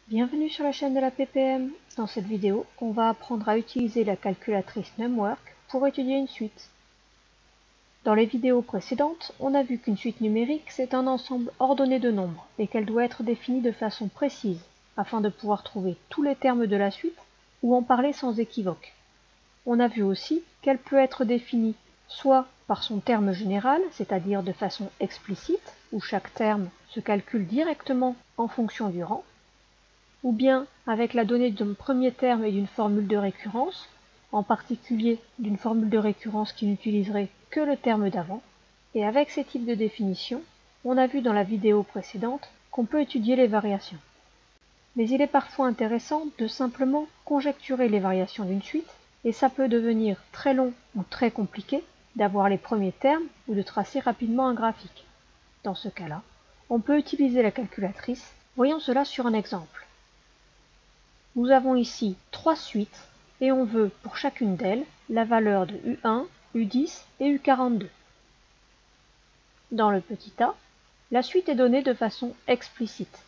Bienvenue sur la chaîne de la PPM. Dans cette vidéo, on va apprendre à utiliser la calculatrice NumWork pour étudier une suite. Dans les vidéos précédentes, on a vu qu'une suite numérique, c'est un ensemble ordonné de nombres et qu'elle doit être définie de façon précise afin de pouvoir trouver tous les termes de la suite ou en parler sans équivoque. On a vu aussi qu'elle peut être définie soit par son terme général, c'est-à-dire de façon explicite, où chaque terme se calcule directement en fonction du rang, ou bien avec la donnée d'un premier terme et d'une formule de récurrence, en particulier d'une formule de récurrence qui n'utiliserait que le terme d'avant. Et avec ces types de définitions, on a vu dans la vidéo précédente qu'on peut étudier les variations. Mais il est parfois intéressant de simplement conjecturer les variations d'une suite, et ça peut devenir très long ou très compliqué d'avoir les premiers termes ou de tracer rapidement un graphique. Dans ce cas-là, on peut utiliser la calculatrice. Voyons cela sur un exemple. Nous avons ici trois suites et on veut pour chacune d'elles la valeur de U1, U10 et U42. Dans le petit a, la suite est donnée de façon explicite.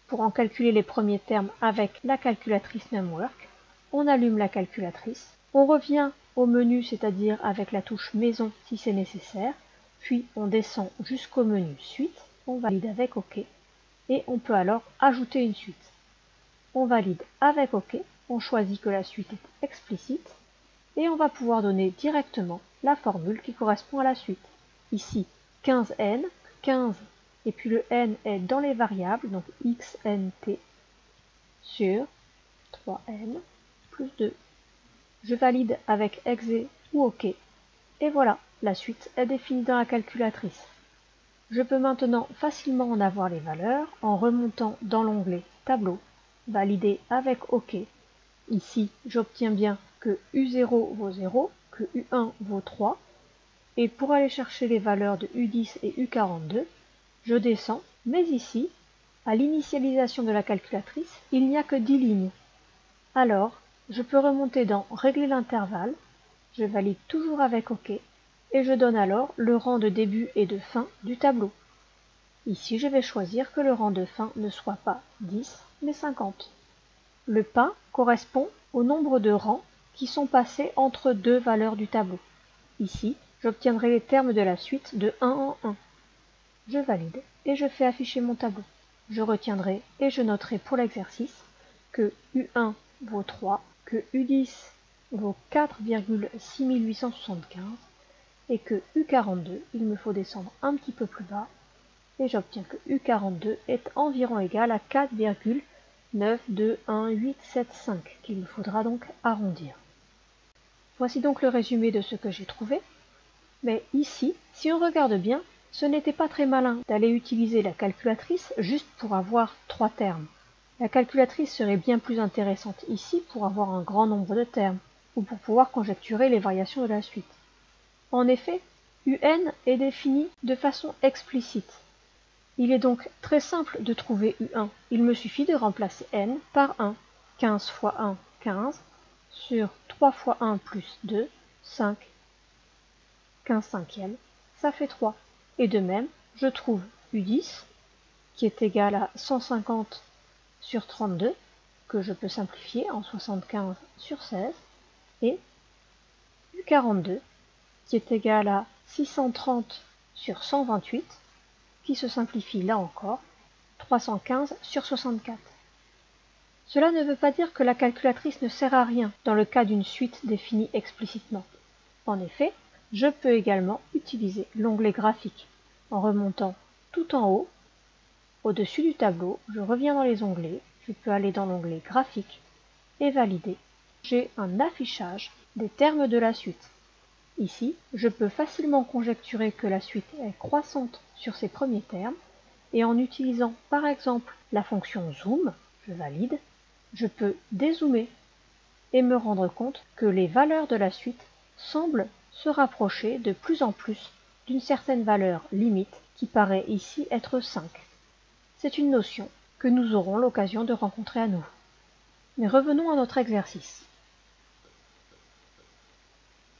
Pour en calculer les premiers termes avec la calculatrice NumWork, on allume la calculatrice, on revient au menu, c'est-à-dire avec la touche maison si c'est nécessaire, puis on descend jusqu'au menu suite, on valide avec OK et on peut alors ajouter une suite. On valide avec OK, on choisit que la suite est explicite et on va pouvoir donner directement la formule qui correspond à la suite. Ici 15n, 15 et puis le n est dans les variables, donc xnt sur 3n plus 2. Je valide avec exe ou OK et voilà, la suite est définie dans la calculatrice. Je peux maintenant facilement en avoir les valeurs en remontant dans l'onglet Tableau, valider avec OK. Ici, j'obtiens bien que U0 vaut 0, que U1 vaut 3. Et pour aller chercher les valeurs de U10 et U42, je descends, mais ici, à l'initialisation de la calculatrice, il n'y a que 10 lignes. Alors, je peux remonter dans Régler l'intervalle, je valide toujours avec OK, et je donne alors le rang de début et de fin du tableau. Ici, je vais choisir que le rang de fin ne soit pas 10, mais 50. Le pas correspond au nombre de rangs qui sont passés entre deux valeurs du tableau. Ici, j'obtiendrai les termes de la suite de 1 en 1. Je valide et je fais afficher mon tableau. Je retiendrai et je noterai pour l'exercice que U1 vaut 3, que U10 vaut 4,6875 et que U42, il me faut descendre un petit peu plus bas, et j'obtiens que U42 est environ égal à 4,921,875 qu'il me faudra donc arrondir. Voici donc le résumé de ce que j'ai trouvé. Mais ici, si on regarde bien, ce n'était pas très malin d'aller utiliser la calculatrice juste pour avoir trois termes. La calculatrice serait bien plus intéressante ici pour avoir un grand nombre de termes, ou pour pouvoir conjecturer les variations de la suite. En effet, UN est défini de façon explicite. Il est donc très simple de trouver U1. Il me suffit de remplacer n par 1. 15 fois 1, 15, sur 3 fois 1 plus 2, 5. 15 cinquièmes, ça fait 3. Et de même, je trouve U10, qui est égal à 150 sur 32, que je peux simplifier en 75 sur 16, et U42, qui est égal à 630 sur 128, qui se simplifie là encore, 315 sur 64. Cela ne veut pas dire que la calculatrice ne sert à rien dans le cas d'une suite définie explicitement. En effet, je peux également utiliser l'onglet graphique en remontant tout en haut, au-dessus du tableau, je reviens dans les onglets, je peux aller dans l'onglet graphique et valider. J'ai un affichage des termes de la suite. Ici, je peux facilement conjecturer que la suite est croissante sur ses premiers termes et en utilisant par exemple la fonction zoom, je valide, je peux dézoomer et me rendre compte que les valeurs de la suite semblent se rapprocher de plus en plus d'une certaine valeur limite qui paraît ici être 5. C'est une notion que nous aurons l'occasion de rencontrer à nouveau. Mais revenons à notre exercice.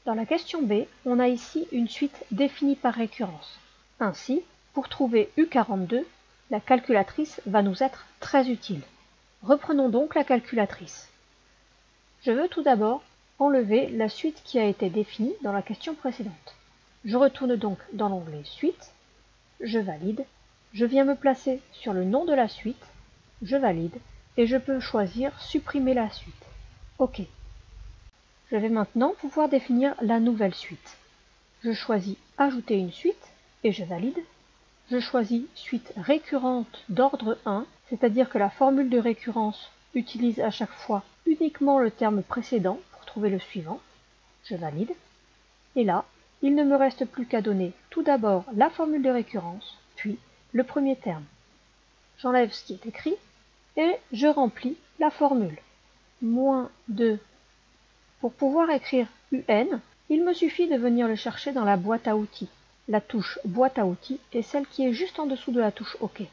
Dans la question B, on a ici une suite définie par récurrence. Ainsi, pour trouver U42, la calculatrice va nous être très utile. Reprenons donc la calculatrice. Je veux tout d'abord enlever la suite qui a été définie dans la question précédente. Je retourne donc dans l'onglet Suite, je valide, je viens me placer sur le nom de la suite, je valide, et je peux choisir Supprimer la suite. OK. Je vais maintenant pouvoir définir la nouvelle suite. Je choisis Ajouter une suite, et je valide. Je choisis Suite récurrente d'ordre 1, c'est-à-dire que la formule de récurrence utilise à chaque fois uniquement le terme précédent pour trouver le suivant. Je valide. Et là, il ne me reste plus qu'à donner tout d'abord la formule de récurrence, puis le premier terme. J'enlève ce qui est écrit et je remplis la formule. Moins 2. Pour pouvoir écrire UN, il me suffit de venir le chercher dans la boîte à outils. La touche boîte à outils est celle qui est juste en dessous de la touche OK.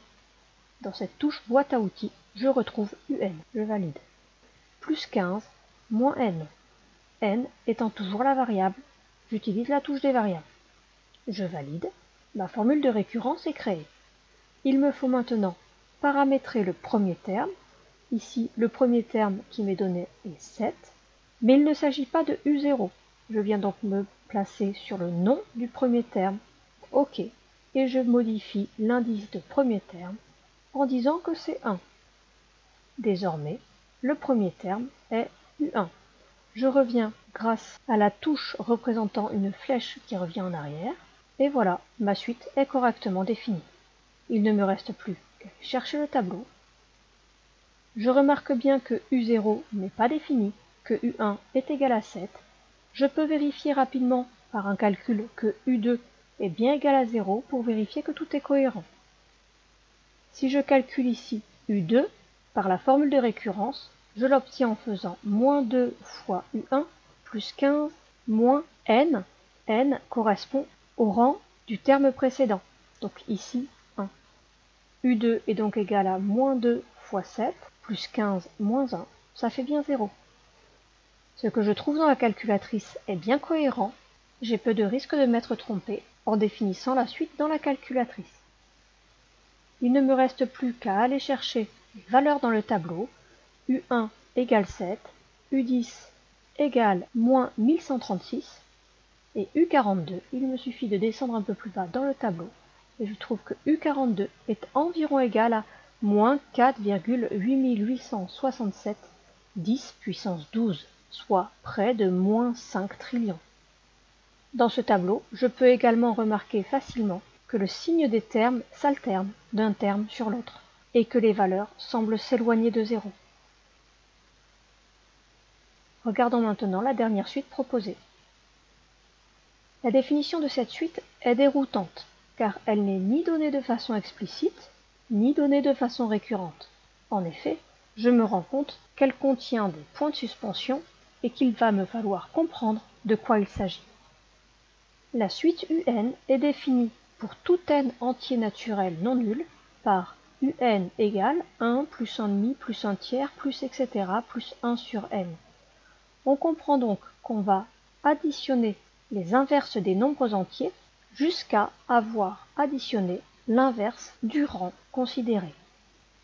Dans cette touche boîte à outils, je retrouve UN. Je valide. Plus 15, moins N. N étant toujours la variable, j'utilise la touche des variables. Je valide. Ma formule de récurrence est créée. Il me faut maintenant paramétrer le premier terme. Ici, le premier terme qui m'est donné est 7. Mais il ne s'agit pas de U0. Je viens donc me placer sur le nom du premier terme. OK. Et je modifie l'indice de premier terme en disant que c'est 1. Désormais, le premier terme est U1. Je reviens grâce à la touche représentant une flèche qui revient en arrière. Et voilà, ma suite est correctement définie. Il ne me reste plus qu'à chercher le tableau. Je remarque bien que U0 n'est pas défini, que U1 est égal à 7. Je peux vérifier rapidement par un calcul que U2 est bien égal à 0 pour vérifier que tout est cohérent. Si je calcule ici U2 par la formule de récurrence, je l'obtiens en faisant moins 2 fois U1 plus 15 moins N. N correspond au rang du terme précédent, donc ici 1. U2 est donc égal à moins 2 fois 7 plus 15 moins 1, ça fait bien 0. Ce que je trouve dans la calculatrice est bien cohérent, j'ai peu de risque de m'être trompé en définissant la suite dans la calculatrice. Il ne me reste plus qu'à aller chercher les valeurs dans le tableau. U1 égale 7, U10 égale moins 1136, et U42, il me suffit de descendre un peu plus bas dans le tableau, et je trouve que U42 est environ égal à moins 4,8867 10 puissance 12, soit près de moins 5 trillions. Dans ce tableau, je peux également remarquer facilement que le signe des termes s'alterne d'un terme sur l'autre, et que les valeurs semblent s'éloigner de 0. Regardons maintenant la dernière suite proposée. La définition de cette suite est déroutante, car elle n'est ni donnée de façon explicite, ni donnée de façon récurrente. En effet, je me rends compte qu'elle contient des points de suspension et qu'il va me falloir comprendre de quoi il s'agit. La suite UN est définie pour tout n entier naturel non nul par UN égale 1 plus 1 demi plus 1 tiers plus etc. plus 1 sur n. On comprend donc qu'on va additionner les inverses des nombres entiers jusqu'à avoir additionné l'inverse du rang considéré.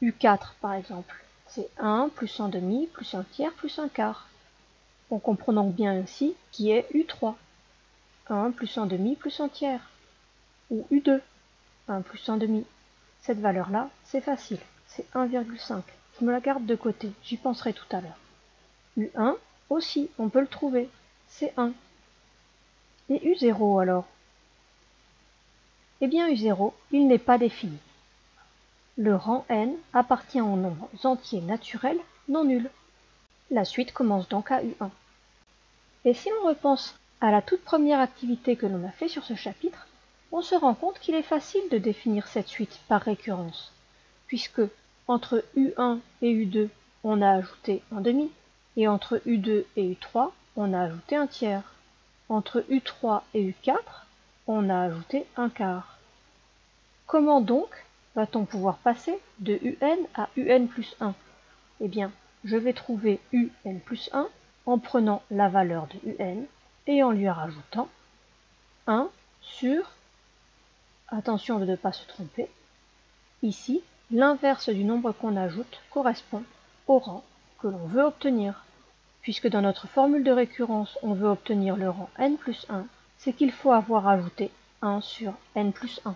U4 par exemple, c'est 1 plus 1 demi plus 1 tiers plus 1 quart. On comprend donc bien ainsi qui est U3. 1 plus 1 demi plus 1 tiers. Ou U2, 1 plus 1 demi. Cette valeur-là, c'est facile, c'est 1,5. Je me la garde de côté, j'y penserai tout à l'heure. U1, aussi, on peut le trouver, c'est 1. Et U0 alors? Eh bien U0, il n'est pas défini. Le rang n appartient aux nombres entiers naturels non nuls. La suite commence donc à U1. Et si l'on repense à la toute première activité que l'on a fait sur ce chapitre, on se rend compte qu'il est facile de définir cette suite par récurrence, puisque entre U1 et U2, on a ajouté un demi, et entre U2 et U3, on a ajouté un tiers. Entre U3 et U4, on a ajouté un quart. Comment donc va-t-on pouvoir passer de UN à UN plus 1? Eh bien, je vais trouver UN plus 1 en prenant la valeur de UN et en lui rajoutant 1 sur, attention de ne pas se tromper, ici, l'inverse du nombre qu'on ajoute correspond au rang que l'on veut obtenir. Puisque dans notre formule de récurrence, on veut obtenir le rang n plus 1, c'est qu'il faut avoir ajouté 1 sur n plus 1.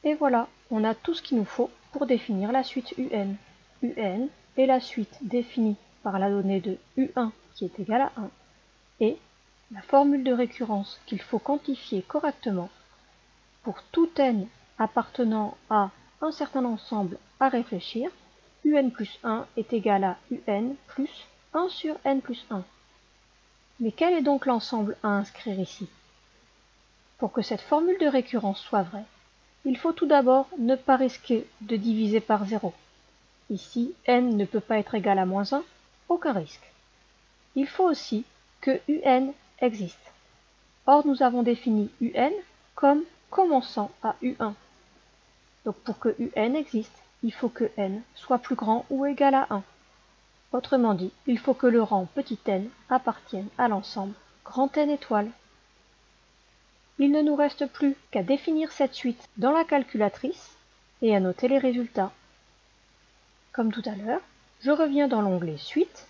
Et voilà, on a tout ce qu'il nous faut pour définir la suite UN. UN est la suite définie par la donnée de U1 qui est égale à 1 et la formule de récurrence qu'il faut quantifier correctement pour tout n appartenant à un certain ensemble à réfléchir. UN plus 1 est égal à UN plus 1 sur n plus 1. Mais quel est donc l'ensemble à inscrire ici? Pour que cette formule de récurrence soit vraie, il faut tout d'abord ne pas risquer de diviser par 0. Ici, n ne peut pas être égal à moins 1, aucun risque. Il faut aussi que UN existe. Or, nous avons défini UN comme commençant à U1. Donc pour que UN existe, il faut que n soit plus grand ou égal à 1. Autrement dit, il faut que le rang petit n appartienne à l'ensemble grand N étoile. Il ne nous reste plus qu'à définir cette suite dans la calculatrice et à noter les résultats. Comme tout à l'heure, je reviens dans l'onglet Suite.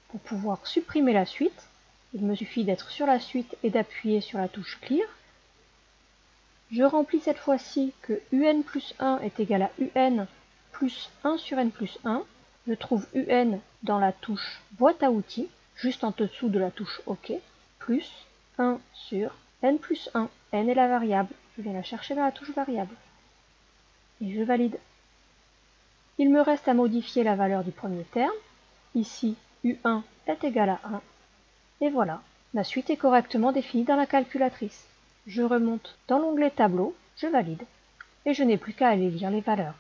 Pour pouvoir supprimer la suite, il me suffit d'être sur la suite et d'appuyer sur la touche Clear. Je remplis cette fois-ci que UN plus 1 est égal à UN plus 1 sur n plus 1. Je trouve UN dans la touche boîte à outils, juste en dessous de la touche OK, plus 1 sur n plus 1. N est la variable, je viens la chercher dans la touche variable. Et je valide. Il me reste à modifier la valeur du premier terme. Ici, U1 est égal à 1. Et voilà, la suite est correctement définie dans la calculatrice. Je remonte dans l'onglet Tableau, je valide, et je n'ai plus qu'à aller lire les valeurs.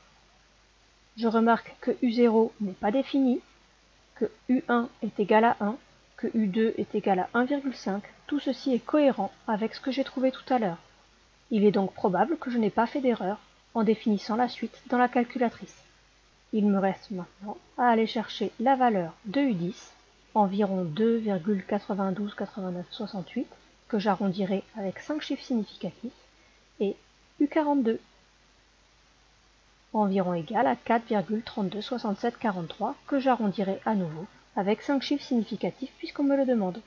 Je remarque que U0 n'est pas défini, que U1 est égal à 1, que U2 est égal à 1,5. Tout ceci est cohérent avec ce que j'ai trouvé tout à l'heure. Il est donc probable que je n'ai pas fait d'erreur en définissant la suite dans la calculatrice. Il me reste maintenant à aller chercher la valeur de U10, environ 2,928968, que j'arrondirai avec 5 chiffres significatifs, et U42, environ égal à 4,326743, que j'arrondirai à nouveau avec 5 chiffres significatifs puisqu'on me le demande.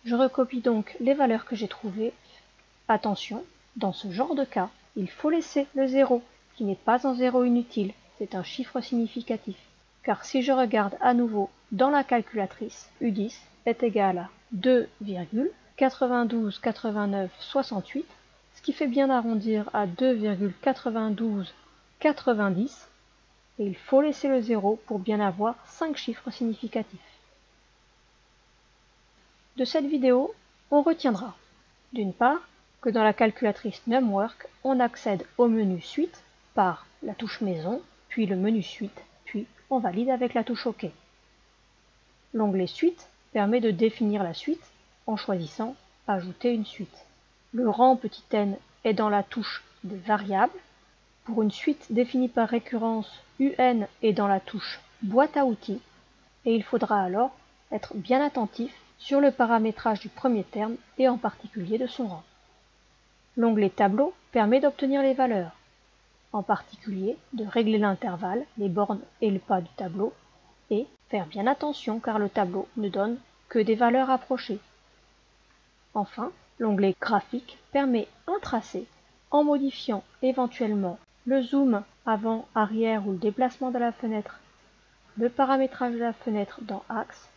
Je recopie donc les valeurs que j'ai trouvées. Attention, dans ce genre de cas, il faut laisser le 0, qui n'est pas un 0 inutile, c'est un chiffre significatif. Car si je regarde à nouveau dans la calculatrice, U10 est égal à 2,928968, ce qui fait bien arrondir à 2,9290, et il faut laisser le 0 pour bien avoir 5 chiffres significatifs. De cette vidéo, on retiendra, d'une part, que dans la calculatrice Numwork, on accède au menu Suite par la touche Maison, puis le menu Suite, puis on valide avec la touche OK. L'onglet Suite permet de définir la suite en choisissant Ajouter une suite. Le rang petit n est dans la touche des variables. Pour une suite définie par récurrence, UN est dans la touche Boîte à outils, et il faudra alors être bien attentif sur le paramétrage du premier terme et en particulier de son rang. L'onglet Tableau permet d'obtenir les valeurs, en particulier de régler l'intervalle, les bornes et le pas du tableau, et faire bien attention car le tableau ne donne que des valeurs approchées. Enfin, l'onglet Graphique permet un tracé en modifiant éventuellement le zoom avant, arrière ou le déplacement de la fenêtre, le paramétrage de la fenêtre dans Axe,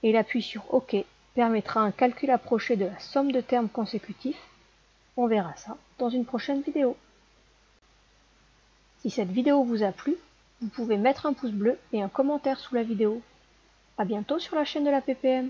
et l'appui sur OK permettra un calcul approché de la somme de termes consécutifs. On verra ça dans une prochaine vidéo. Si cette vidéo vous a plu, vous pouvez mettre un pouce bleu et un commentaire sous la vidéo. À bientôt sur la chaîne de la PPM.